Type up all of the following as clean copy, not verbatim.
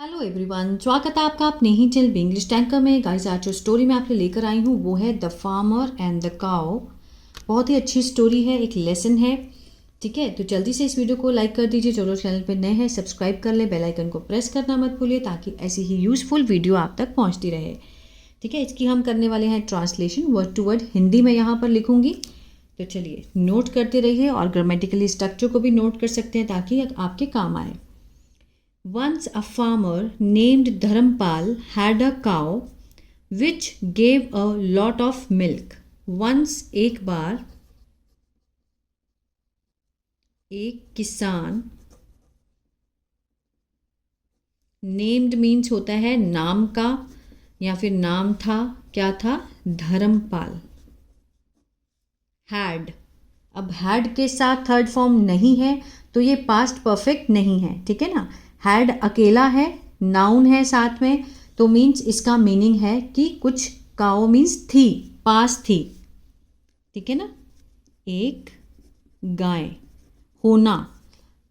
Hello everyone, स्वागत है आपका अपने ही चैनल इंग्लिश टैंकर में। गाइस, आज जो स्टोरी मैं आपके लेकर आई हूँ वो है द फार्मर एंड द काऊ। बहुत ही अच्छी स्टोरी है, एक लेसन है। ठीक है, तो जल्दी से इस वीडियो को लाइक कर दीजिए। जो लोग चैनल पर नए हैं सब्सक्राइब कर ले, बेल आइकन को प्रेस करना मत भूलिए ताकि ऐसी ही यूजफुल वीडियो आप तक पहुँचती रहे। ठीक है, इसकी हम करने वाले हैं translation, word to word Hindi में यहाँ पर लिखूंगी। तो चलिए नोट करते रहिए और ग्रामेटिकली स्ट्रक्चर को भी नोट कर सकते हैं ताकि आपके काम आए। Once a farmer named Dharampal had a cow which gave a lot of milk. Once एक बार एक किसान, named means होता है नाम का या फिर नाम था, क्या था? धर्मपाल। had, अब had के साथ थर्ड फॉर्म नहीं है तो ये पास्ट परफेक्ट नहीं है। ठीक है ना, हैड अकेला है, नाउन है साथ में, तो मीन्स इसका मीनिंग है कि कुछ काओ मीन्स थी, पास थी। ठीक है ना, एक गाय, होना,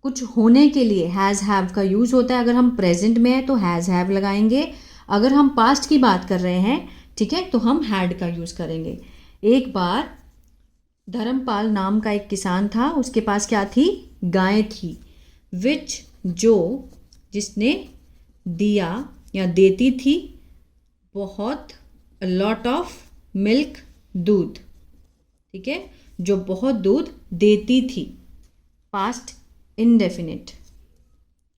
कुछ होने के लिए हैज़ हैव का यूज़ होता है। अगर हम प्रेजेंट में है तो हैज़ हैव लगाएंगे, अगर हम पास्ट की बात कर रहे हैं, ठीक है, तो हम हैड का यूज़ करेंगे। एक बार धर्मपाल नाम का एक किसान था, उसके पास क्या थी? गाय थी। विच, जो, जिसने, दिया या देती थी, बहुत, लॉट ऑफ मिल्क, दूध। ठीक है, जो बहुत दूध देती थी, पास्ट इंडेफिनिट,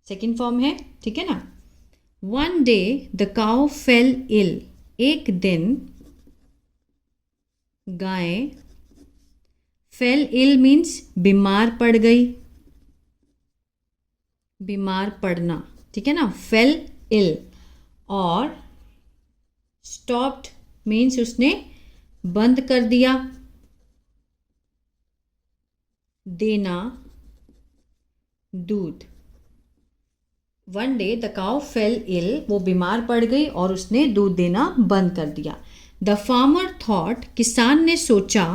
सेकेंड फॉर्म है। ठीक है ना। One day the cow fell ill, एक दिन गाय, फेल इल मीन्स बीमार पड़ गई, बीमार पड़ना। ठीक है ना, फेल इल। और स्टॉप्ड मीन्स उसने बंद कर दिया, देना दूध। One day the cow fell ill, वो बीमार पड़ गई और उसने दूध देना बंद कर दिया। द फार्मर थॉट, किसान ने सोचा,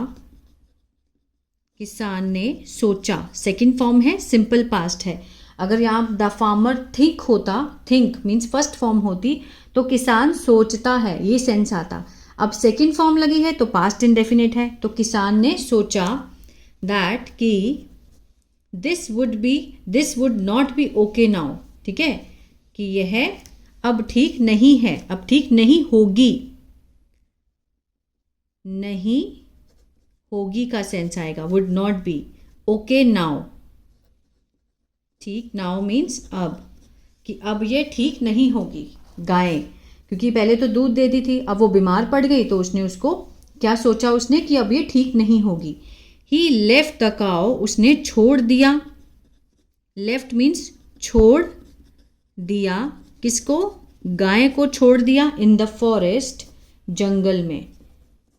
किसान ने सोचा, सेकेंड फॉर्म है, सिंपल पास्ट है। अगर यहाँ द फार्मर थिंक होता, थिंक मीन्स फर्स्ट फॉर्म होती, तो किसान सोचता है, ये सेंस आता। अब सेकेंड फॉर्म लगी है तो पास्ट इंडेफिनिट है, तो किसान ने सोचा दैट कि this would not be okay now. ठीक है, कि यह अब ठीक नहीं है, अब ठीक नहीं होगी, नहीं होगी का सेंस आएगा, would not be okay now. ठीक, नाउ मीन्स अब, कि अब ये ठीक नहीं होगी गाय, क्योंकि पहले तो दूध देती थी, अब वो बीमार पड़ गई तो उसने उसको क्या सोचा, उसने कि अब ये ठीक नहीं होगी। ही लेफ्ट द काउ, उसने छोड़ दिया, लेफ्ट मीन्स छोड़ दिया, किसको? गाय को छोड़ दिया, इन द फॉरेस्ट, जंगल में।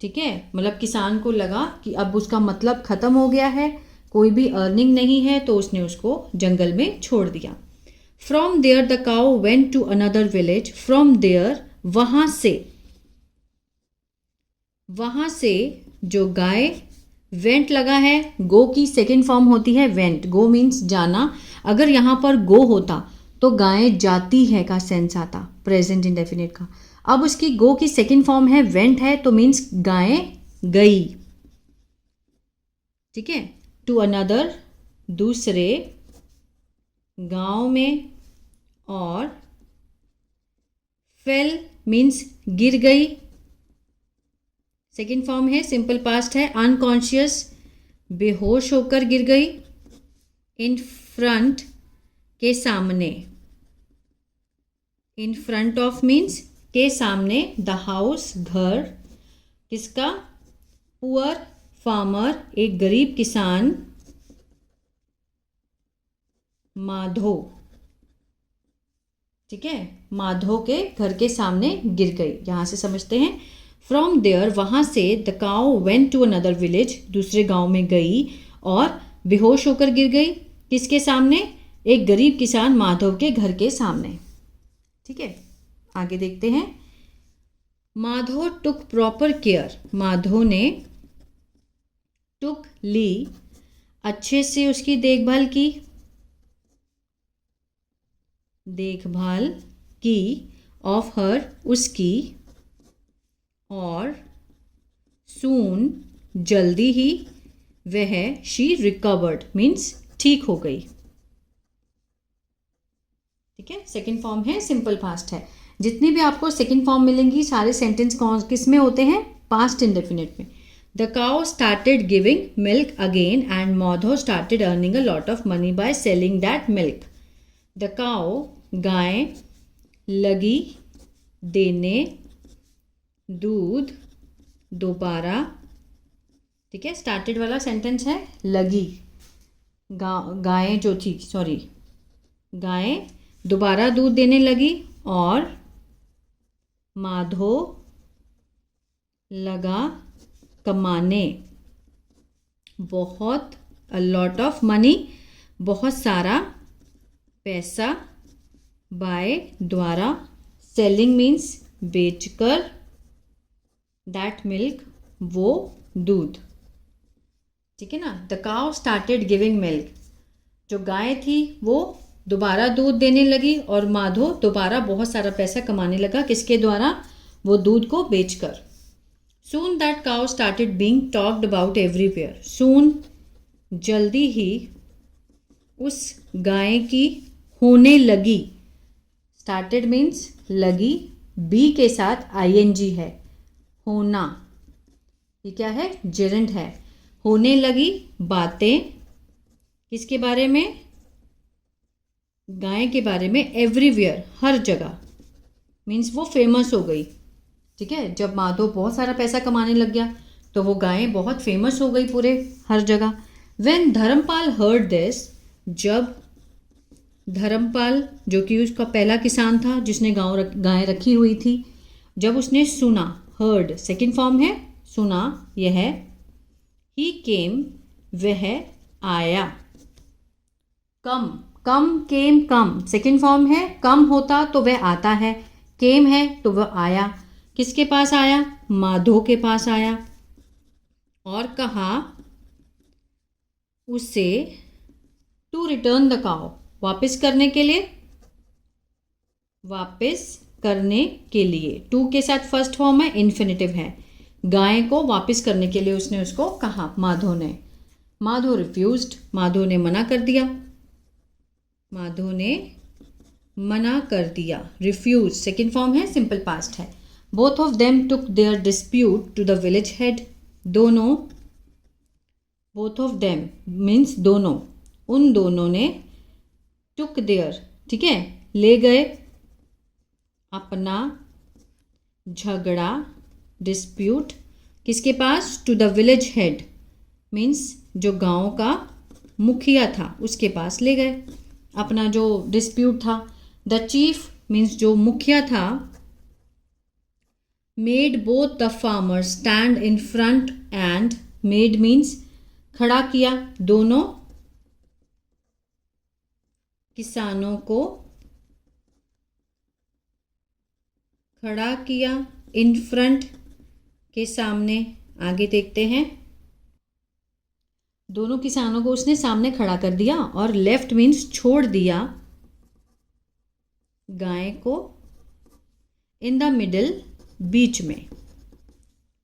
ठीक है, मतलब किसान को लगा कि अब उसका मतलब खत्म हो गया है, कोई भी अर्निंग नहीं है, तो उसने उसको जंगल में छोड़ दिया। From there the cow went to another village, from there वहां से, वहां से जो गाय, वेंट लगा है, गो की सेकेंड फॉर्म होती है वेंट, गो मीन्स जाना। अगर यहां पर गो होता तो गाय जाती है का सेंस आता, प्रेजेंट इंडेफिनिट का। अब उसकी गो की सेकेंड फॉर्म है वेंट है, तो मीन्स गाय गई। ठीक है, टू अनदर, दूसरे गांव में, और फेल मीन्स गिर गई, सेकेंड फॉर्म है, सिंपल पास्ट है, अनकॉन्शियस, बेहोश होकर गिर गई। इन फ्रंट, के सामने, इन फ्रंट ऑफ मीन्स के सामने, द हाउस, घर, किसका? पुअर फार्मर, एक गरीब किसान, माधो। ठीक है, माधो के घर के सामने गिर गई, यहां से समझते हैं। फ्रॉम देयर, वहां से, the cow went to another village, दूसरे गांव में गई और बेहोश होकर गिर गई, किसके सामने? एक गरीब किसान माधव के घर के सामने। ठीक है, आगे देखते हैं। माधव टुक प्रॉपर केयर, माधव ने टुक ली, अच्छे से उसकी देखभाल की, देखभाल की, ऑफ हर उसकी, और सून जल्दी ही, वह शी रिकवर्ड मीन्स ठीक हो गई। ठीक है, सेकेंड फॉर्म है, सिंपल पास्ट है। जितनी भी आपको सेकेंड फॉर्म मिलेंगी सारे सेंटेंस किस में होते हैं, पास्ट इंडेफिनिट में। The cow started giving milk again and Madhav started earning a lot of money by selling that milk. The cow गाय लगी देने दूध दोबारा, ठीक है, स्टार्टेड वाला सेंटेंस है लगी, गाय जो थी, सॉरी, गाय दोबारा दूध देने लगी और माधो लगा कमाने बहुत, अ लॉट ऑफ मनी, बहुत सारा पैसा, बाय द्वारा, सेलिंग मीन्स बेचकर, दैट मिल्क वो दूध। ठीक है ना। The cow started giving milk, जो गाय थी वो दोबारा दूध देने लगी और माधो दोबारा बहुत सारा पैसा कमाने लगा, किसके द्वारा, वो दूध को बेचकर। Soon that cow started being talked about everywhere, soon जल्दी ही उस गाय की होने लगी, स्टार्टेड मीन्स लगी, बी के साथ आईएनजी है, होना, ये क्या है, जेरेंड है, होने लगी बातें, किसके बारे में, गाय के बारे में, एवरीवेयर हर जगह, मीन्स वो फेमस हो गई। ठीक है, जब माधव बहुत सारा पैसा कमाने लग गया तो वो गाय बहुत फेमस हो गई पूरे हर जगह। व्हेन धर्मपाल हर्ड दिस, जब धर्मपाल जो कि उसका पहला किसान था जिसने गाय रखी हुई थी, जब उसने सुना, हर्ड सेकेंड फॉर्म है, सुना, यह है, ही केम वह आया, कम, कम केम कम, सेकेंड फॉर्म है, कम होता तो वह आता है, केम है तो वह आया, किसके पास आया, माधो के पास आया, और कहा उसे टू रिटर्न द काउ, वापस करने के लिए, वापस करने के लिए, टू के साथ फर्स्ट फॉर्म है, इन्फिनिटिव है, गाय को वापस करने के लिए उसने उसको कहा, माधो ने। माधो रिफ्यूज्ड, माधो ने मना कर दिया, माधो ने मना कर दिया, रिफ्यूज सेकेंड फॉर्म है, सिंपल पास्ट है। Both of them took their dispute to the village head, दोनों, बोथ ऑफ देम मीन्स दोनों, उन दोनों ने, टुक देयर, ठीक है, ले गए, अपना झगड़ा, डिस्प्यूट, किसके पास, to the village head means जो गांव का मुखिया था उसके पास ले गए, अपना जो डिस्प्यूट था। द चीफ मीन्स जो मुखिया था, made both the farmer stand in front end, made means खड़ा किया, दोनों किसानों को खड़ा किया, इन फ्रंट के सामने, आगे देखते हैं, दोनों किसानों को उसने सामने खड़ा कर दिया, और लेफ्ट मीन्स छोड़ दिया गाय को, इन द मिडिल बीच में,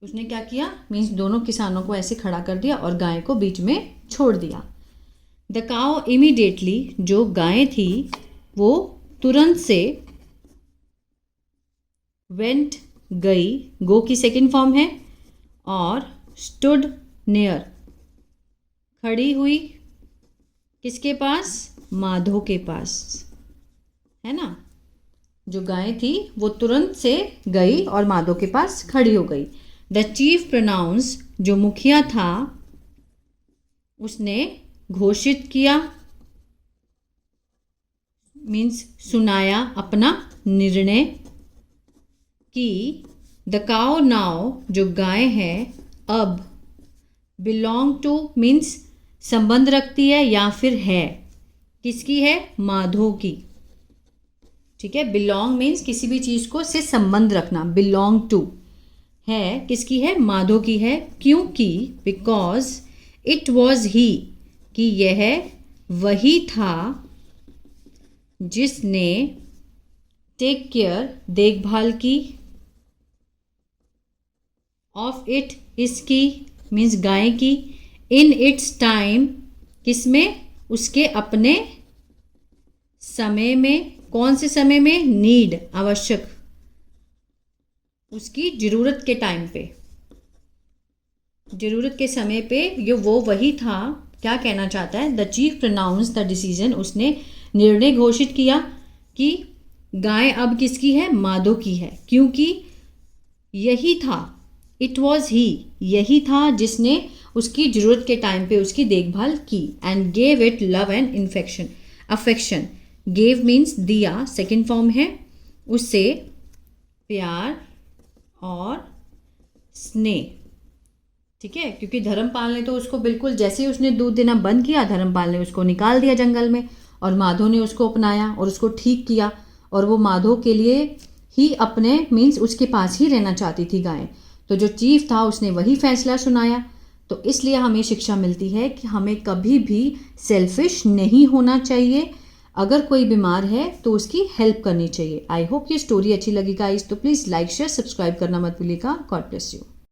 उसने क्या किया, मीन्स दोनों किसानों को ऐसे खड़ा कर दिया और गाय को बीच में छोड़ दिया। द काउ इमीडिएटली, जो गाय थी वो तुरंत से, वेंट गई, गो की सेकेंड फॉर्म है, और स्टूड नियर, खड़ी हुई, किसके पास, माधो के पास, है ना। जो गाय थी वो तुरंत से गई और माधो के पास खड़ी हो गई। द चीफ प्रोनाउंस, जो मुखिया था उसने घोषित किया, मीन्स सुनाया अपना निर्णय, कि द काउ नाउ, जो गाय है अब, बिलोंग टू मीन्स संबंध रखती है या फिर है, किसकी है, माधो की। ठीक है, बिलोंग मीन्स किसी भी चीज़ को से संबंध रखना, बिलोंग टू, है किसकी है, माधो की है, क्योंकि, बिकॉज इट वॉज ही, कि यह वही था जिसने टेक केयर, देखभाल की, ऑफ इट, इसकी, मीन्स गाय की, इन इट्स टाइम, किसमें, उसके अपने समय में, कौन से समय में, नीड, आवश्यक, उसकी जरूरत के टाइम पे, जरूरत के समय पे, ये वो वही था। क्या कहना चाहता है, the chief pronounce the decision, उसने निर्णय घोषित किया कि गाय अब किसकी है, माधो की है, क्योंकि यही था, इट वॉज ही, यही था जिसने उसकी जरूरत के टाइम पे उसकी देखभाल की। And gave it love and infection, affection, gave means दिया, सेकेंड फॉर्म है, उससे प्यार और स्नेह, ठीक है, क्योंकि धर्मपाल ने तो उसको बिल्कुल, जैसे ही उसने दूध देना बंद किया, धर्मपाल ने उसको निकाल दिया जंगल में, और माधो ने उसको अपनाया और उसको ठीक किया, और वो माधो के लिए ही अपने, मीन्स उसके पास ही रहना चाहती थी गाय। तो जो चीफ था उसने वही फैसला सुनाया। तो इसलिए हमें शिक्षा मिलती है कि हमें कभी भी सेल्फिश नहीं होना चाहिए। अगर कोई बीमार है तो उसकी हेल्प करनी चाहिए। आई होप ये स्टोरी अच्छी लगी गाइस, तो प्लीज़ लाइक शेयर सब्सक्राइब करना मत भूलिएगा। God bless you.